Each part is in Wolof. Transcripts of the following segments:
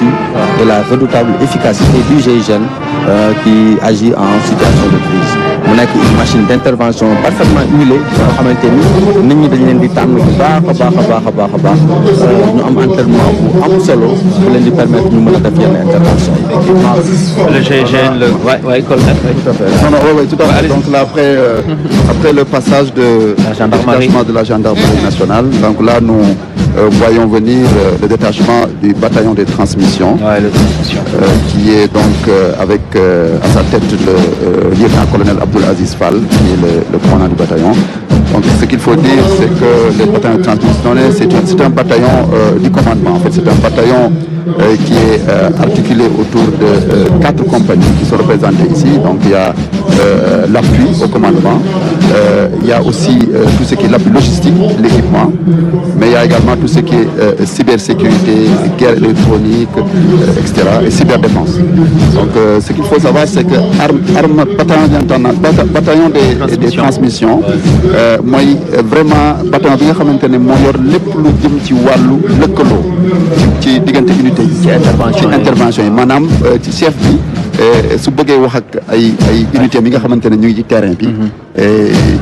vertu de la redoutable efficacité du GIGN qui agit en situation de crise. mu nekk une machine d'intervention parfaitement huilée nga xamante ni nit ñi dañ leen di tànn bu baax a baax ñu am entraînement bu am solo bu leen di permettre ñu mën a def yenn intervention yi. Le GIGN, colonel. Tout à fait. Oui, tout à fait. Donc là, après le passage de la gendarmerie nationale, donc là nous voyons venir le détachement du bataillon de transmission, qui est donc avec à sa tête le lieutenant-colonel Abdoul Aziz Fall, qui est le commandant du bataillon. Donc ce qu'il faut dire, c'est que le bataillon de transmission, c'est un bataillon du commandement. En fait, c'est un bataillon qui est articulé autour de 4 compagnies qui sont représentées ici. Donc il y a l'appui au commandement, il y a aussi tout ce qui est l'appui logistique, l'équipement, mais il y a également tout ce qui est cybersécurité, guerre électronique, etc. et cyberdéfense. Donc ce qu'il faut savoir, c'est que bataillon des transmissions, mooy vraiment bataillon bi nga xamante ne moo yor lépp lu jëm ci wàllu lëkkaloo ci diggante unité yi ci intervention yi maanaam ci chef bi su bëggee wax ak ay unité yi nga xamante ne ñu ngi ci terrain bi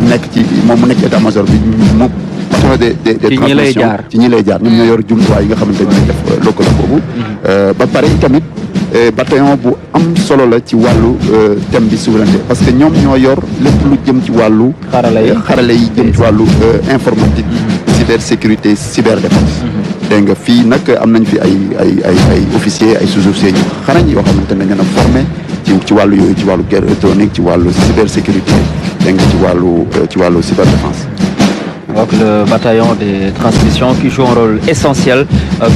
nekk ci moom mu nekk état-major bi mu bataillon des transmissions ci ñi lay jaar ñoom ñoo yor jumtuwaay yi nga xamante ne ñooy def lëkkaloo boobu ba pare tamit bataillon bu am solo la ci wàllu thème bi souveraineté parce que ñoom ñoo yor lépp lu jëm ci wàllu xarale yi jëm ci wàllu informatique cybersécurité cyberdéfense dégg nga fii nag am nañ fi ay officiers ay sous-officiers yu xarañ yoo xamante ne ñu formé ci wàllu yooyu ci wàllu guerre électronique ci wàllu cybersécurité dégg nga ci wàllu cyberdéfense. Donc le bataillon des transmissions qui joue un rôle essentiel,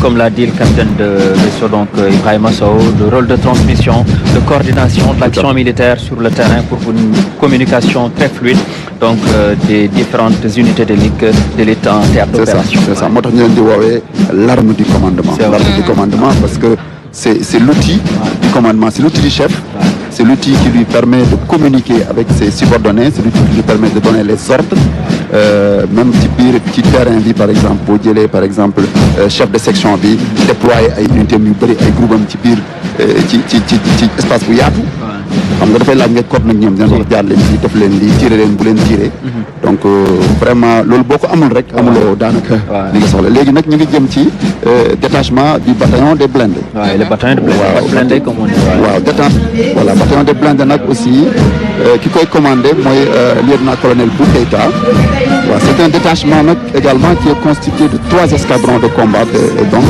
comme l'a dit le capitaine de vaisseau, donc Ibrahima Sow, le rôle de transmission, de coordination de l'action militaire sur le terrain pour une communication très fluide, donc des différentes unités d'élite en termes d'opération. C'est ça, moo tax ñu leen di woowee l'arme du commandement. L'arme du commandement parce que c'est l'outil du commandement, c'est l'outil du chef. C'est l'outil qui lui permet de communiquer avec ses subordonnés, c'est l'outil qui lui permet de donner les ordres. Même ci terrain bi par exemple boo jëlee par exemple chef de section bi déployer ay unités yu bëri ay groupes am ci biir ci espace bu yaatu. xam nga dafay laaj nga coordonné ak ñoom dina wax jaar leen fii def leen lii tiré leen bu leen tiré. donc vraiment loolu boo ko amul rek amuloo daanaka li nga soxla léegi nag ñu ngi jëm ci détachement du bataillon des blindés. waaw le bataillon des blindés comme on dit. waaw voilà bataillon des blindés nag aussi ki koy commandé mooy lieutenant-colonel Bou Keita. Waaw, c'est un détachement nag également qui est constitué de 3 escadrons de combat donc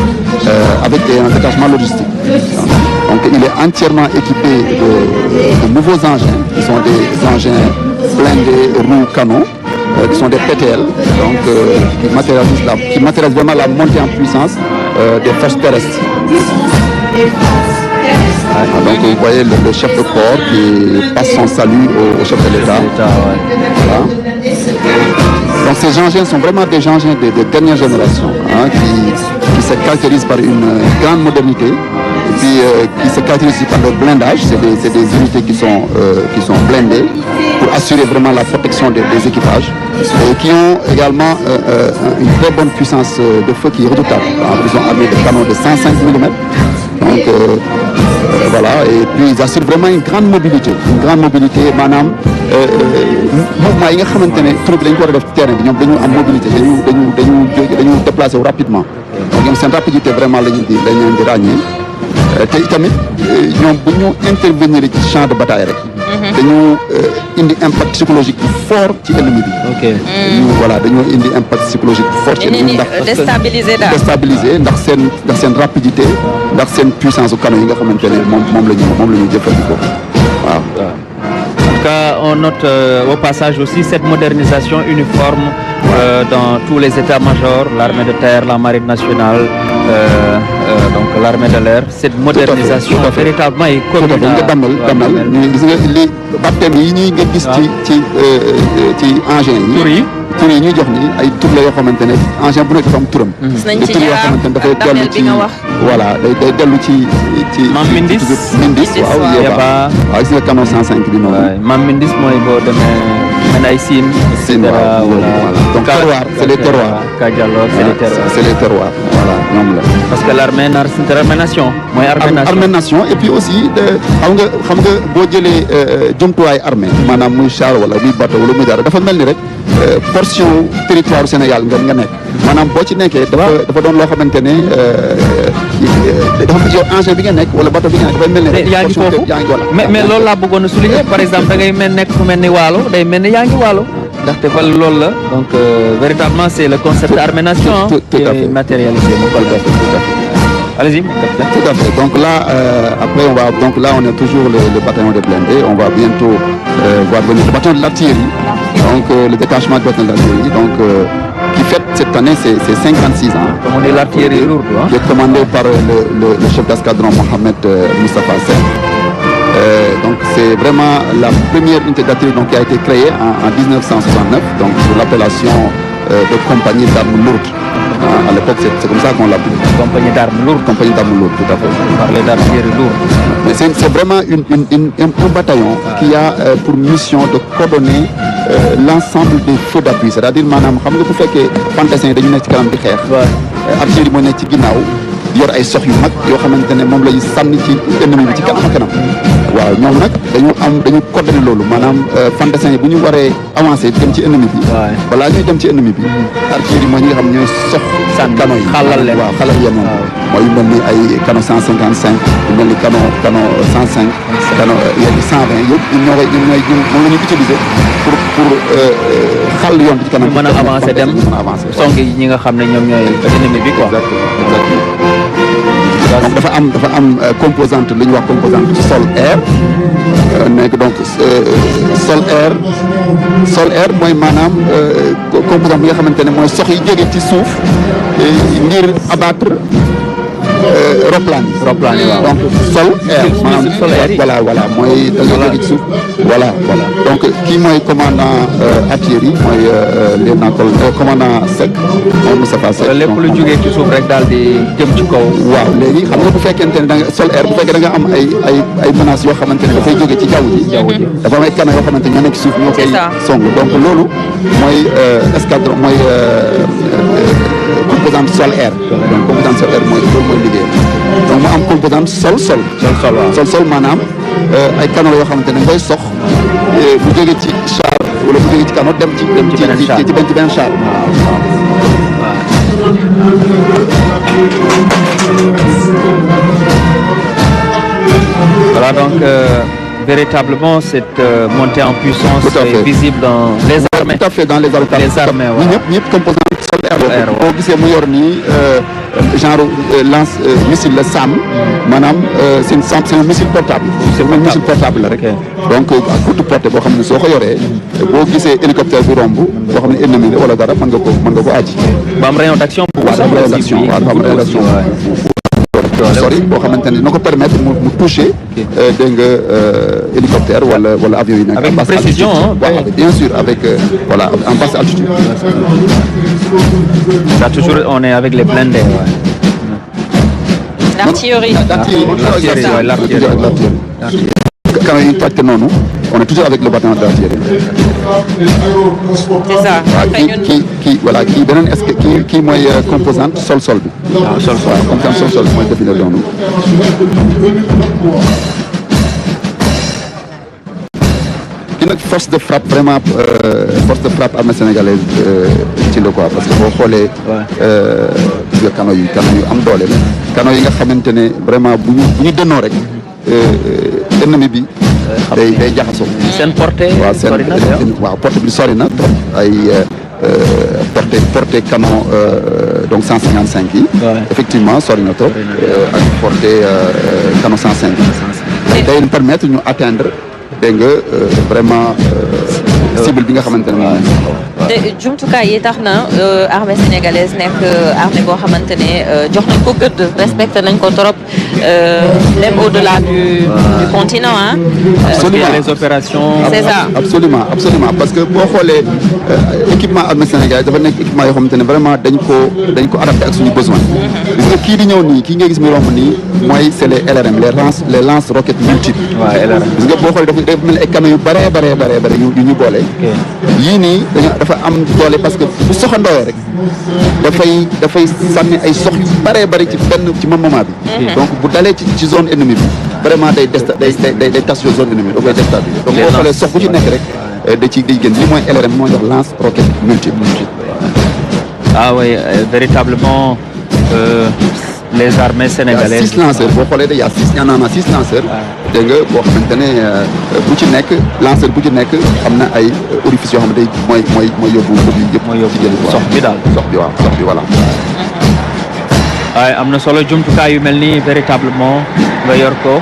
avec un détachement logistique. Donc il est entièrement équipé de nouveaux engins qui sont des engins blindés roues canons qui sont des PTL donc qui matérialisent vraiment la montée en puissance des forces terrestres. Donc vous voyez le chef de corps qui passe son salut au chef de l'État. Voilà. Donc ces engins sont vraiment des engins de dernière génération qui se caractérisent par une grande modernité et puis qui se caractérisent par leur blindage. C'est des unités qui sont blindées pour assurer vraiment la protection des équipages et qui ont également une très bonne puissance de feu qui est redoutable. Ils sont armés de canons de 105 mm. Donc voilà, et puis ils assurent vraiment une grande mobilité maanaam mouvement yi nga xamante ne troupe dañ ko war a def ci terrain bi ñoom dañu am mobilité dañu déplacé wu rapidement donc ñoom seen rapidité vraiment lañ leen di ràññee te itamit ñoom bu ñu intervenir ci champ de bataille rek dañu indi impact psychologique bu fort ci ennemi bi. dañoo indi impact psychologique bu fort ci ennemi bi ndax déstabiliser ndax seen rapidité ndax seen puissance au canon yi nga xamante ne moom la ñu jëfandikoo waaw. En tout cas, on note au passage aussi cette modernisation uniforme dans tous les états-majors, l'armée de terre, la marine nationale, donc l'armée de l'air. Cette modernisation véritablement est commune. Gis nga li baptême yi ñuy nga gis ci engins yi. tur yi ñuy jox ni ay tur la yoo xamante ne engin bu nekk dafa am turam. nañ ci tur yoo xamante ne dafay dellu ci voilà day dellu ci. Mindis waaw gis nga canon 105 bi noonu. Mam Mindis mooy boo demee ay Sine. Voilà. Donc terroir, c'est les terroirs. Kadialor, c'est les terroirs. C'est les terroirs. Voilà, ñoom la. Parce que l'armée nation. mooy armée nation et puis aussi xam nga boo jëlee jumtuwaay armée maanaam muy char wala muy bateau wala muy dara dafa mel ni rek portion territoire Sénégal nga nekk maanaam boo ci nekkee dafa doon loo xamante ne dafa yow engin bi nga nekk wala bateau bi nga nekk dafay mel ni rek yaa ngi foofu mais loolu laa bëggoon a souligner par exemple da ngay nekk fu mel ni Waalo day mel ni yaa ngi Waalo ndaxte fa loolu la donc véritablement c'est le concept armée nation qui est matérialisé. Allez-y, capitaine. Tout à fait. Donc là, après, on est toujours le bataillon de blindés. On va bientôt voir venir le bataillon de l'artillerie. Donc, le détachement du bataillon de l'artillerie. Donc, qui fête cette année, c'est 56 ans. Comme on dit, l'artillerie lourde, hein? Qui est commandé par le chef d'escadron Mohamed Moustapha Sen. Donc, c'est vraiment la première unité d'artillerie qui a été créée en 1969, donc sous l'appellation de compagnie d'armes lourdes. À l'époque, c'est comme ça qu'on l'appelait. Compagnie d'armes lourdes. Compagnie d'armes lourdes, tout à fait. On parlait d'artillerie lourde. Mais c'est vraiment un bataillon qui a pour mission de coordonner l'ensemble des feux d'appui. C'est-à-dire, madame, xam nga bu fekkee fantassins dañu nekk ci kanam di xeex. artillerie moo nekk ci ginnaaw yor ay sox yu mag yoo xamante ne moom lay sànni ci ennemi bi ci kanam ak kanam. waaw ñoom nag dañu coordonné loolu maanaam fantassins yi bu ñu waree avancé dem ci ennemi bi. balaa ñuy dem ci ennemi bi. artillerie mooy ñi nga xam ñooy sox. canon yi xalal leen waaw xalal yen moom. mooy yu mel ni ay canon 155 yu mel ni canon 105. canon yegg 120 yëpp ñoom la ñuy utiliser pour xal yoon bi ci kanam. mën a avancer dem song yi ñi nga xam ne ñoom ñooy ennemi bi quoi. donc dafa am composante lu ñuy wax composante sol air nekk donc sol air mooy maanaam composante bi nga xamante ne mooy sox yi jóge ci suuf ngir abattre roplaan yi waaw donc sol air maanaam voilà mooy da nga jóge ci suuf voilà donc kii mooy commandant artillerie mooy lieutenant commandant Seck mooy Moustapha Seck lépp lu jógee ci suuf rek daal di jëm ci kaw waaw léegi xam nga bu fekkente ne da nga sol air bu fekkee da nga am ay menaces yoo xamante ne dafay jóge ci jaww ji dafa am ay canons yoo xamante ne ñoo nekk ci suuf ñoo koy song donc loolu mooy escadron mooy composante sol air donc composante sol air mooy loolu mooy liggéey donc mu am composante sol maanaam ay canons yoo xamante ne ngay sox bu jóge ci char wala bu jóge ci canon dem ci benn char voilà donc véritablement cette montée en puissance est visible dans les armées. Tout à fait dans les armées. ñëpp composante sol air boo gisee mu yor nii genre lance missile la SAM maanaam c'est un missile portable. missile portable la rek. donc à courte portée boo xam ne soo ko yoree boo gisee hélicoptère bi romb boo xam ne ennemi la wala dara mën nga ko aji. ba am rayon d'action. sori boo xamante ne dina ko permettre mu toucher dégg nga hélicoptère wala avion yi nekk avec précision bien sûr avec voilà en basse altitude. Ça toujours on est avec les blindés. L'artillerie. Quand il toj noonu on est toujours avec le bataillon d'artillerie. C'est ça. kii beneen est-ce que kii mooy composante sol bi. waaw composante sol mooy défilé noonu. kii nag force de frappe vraiment force de frappe armée sénégalaise ci la quoi parce que boo xoolee. gis nga canons yu am doole la. canons yi nga xamante ne vraiment bu ñu dënnoo rek ennemi bi. day jaxasoo. seen portée sori na waaw portée bi sori na trop ay portée canon donc 155 yi. effectivement sori na trop. ak portée canon 105. day permettre ñu atteindre dégg nga vraiment cible bi nga xamante ne moom. te jumtukaay yi tax na armée sénégalaise nekk armée boo xamante ne jox nañ ko gëdd respecté nañ ko trop même au-delà du continent ah. absolument les opérations. c'est ça absolument parce que boo xoolee équipement armée sénégalaise dafa nekk équipement yoo xamante ne vraiment dañ ko adapté ak suñu besoin. gis nga kii di ñëw nii kii nga gis muy romb nii mooy c'est les LRM les lance roquettes multiples. waaw LRM gis nga boo xoolee dafa mel ay canons yu bëree yu ñu boole. yii nii dafa am doole parce que bu soxandooyee rek dafay sànni ay sox yu bëree bëri ci moment bi. donc bu dalee ci zone ennemie bi vraiment day tas zone ennemie da koy déstabiliser. donc boo xoolee sox bu ci nekk rek da ciy génn li mooy LRM moo jox lance roquette multiple. Ah oui, véritablement les armées sénégalaises. Il y a 6 lanceurs boo xoolee il y en a 6 lanceurs. dégg nga boo xamante ne bu ci nekk lanceur bu ci nekk am na ay orifices yoo xam ne mooy yóbbu yëpp. mooy yóbbu sox bi daal sox bi voilà. waaye am na solo jumtukaay yu mel nii véritablement nga yor ko.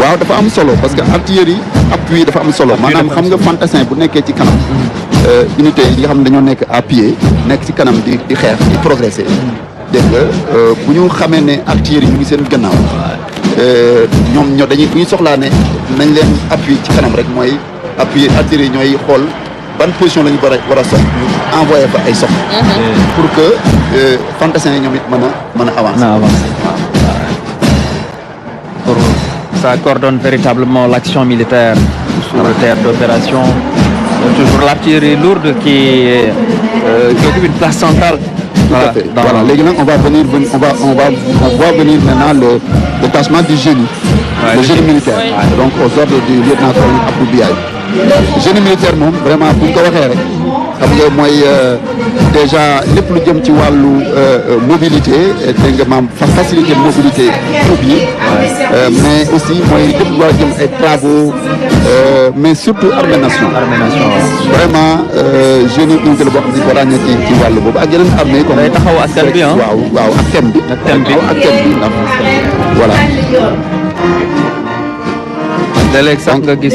waaw dafa am solo parce que artillerie appui dafa am solo maanaam xam nga fantassin bu nekkee ci kanam. unité yi nga xam ne dañoo nekk à pied nekk ci kanam di xeex di progresser. dégg nga bu ñu xamee ne artillerie ñu ngi seen gannaaw ñoom dañuy bu ñu soxlaa ne nañ leen appui ci kanam rek mooy appui artillerie ñooy xool ban position la ñu war a sox ñu envoyé fa ay sox. pour que fantassins yi ñoom it mën a avancer. Pour ça coordonne véritablement l'action militaire sur le théâtre d'opération. Toujours l'artillerie lourde qui occupe une place centrale. Voilà. Léegi nag on voit venir maintenant le détachement du génie. Le génie militaire. Donc aux ordres du lieutenant-colonel Abdou Biaye. Génie militaire moom vraiment bu ñu ko waxee rek xam nga mooy déjà lépp lu jëm ci wàllu mobilité dégg nga maam facilité mobilité troupe yi mais aussi mooy lépp lu war a jëm ay travaux mais surtout armée nation vraiment génie militaire boo xam ne ko ràññee ci wàllu boobu ak yeneen armée comme day taxaw askan bi waaw ak thème bi ndax voilà léeg-léeg sax nga gis